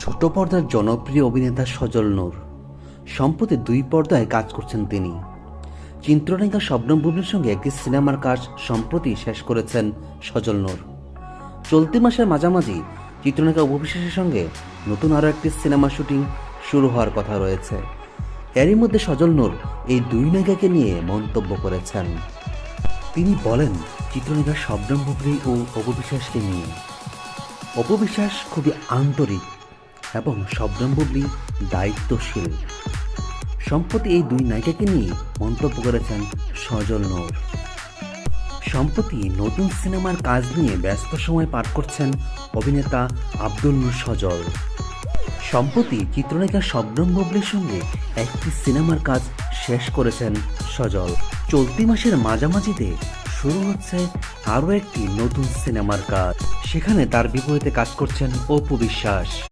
ছোট পর্দার জনপ্রিয় অভিনেতা সজল নূর সম্প্রতি দুই পর্দায় কাজ করছেন তিনি। চিত্রনায়িকা শবনম বুবলির সঙ্গে একটি সিনেমার কাজ সম্প্রতি শেষ করেছেন সজল নূর। চলতি মাসের মাঝামাঝি চিত্রনায়িকা উপবিশ্বাসের সঙ্গে নতুন আরও একটি সিনেমা শুটিং শুরু হওয়ার কথা রয়েছে। এরই মধ্যে সজল নূর এই দুই নায়িকাকে নিয়ে মন্তব্য করেছেন। তিনি বলেন, চিত্রনায়িকা শবনম বুবলি ও উপবিশ্বাসকে নিয়ে, অপবিশ্বাস খুবই আন্তরিক এবং শবনম বুবলি দায়িত্বশীল। সম্প্রতি এই দুই নায়িকাকে নিয়ে মন্তব্য করেছেন সজল নূর। সম্প্রতি নতুন সিনেমার কাজ নিয়ে ব্যস্ত সময় পার করছেন অভিনেতা আব্দুল নূর সজল। সম্প্রতি চিত্রনায়িকা শবনম বুবলির সঙ্গে একটি সিনেমার কাজ শেষ করেছেন সজল। চলতি মাসের মাঝামাঝিতে শুরু হচ্ছে আরও একটি নতুন সিনেমার কাজ, সেখানে তার বিপরীতে কাজ করছেন অপু বিশ্বাস।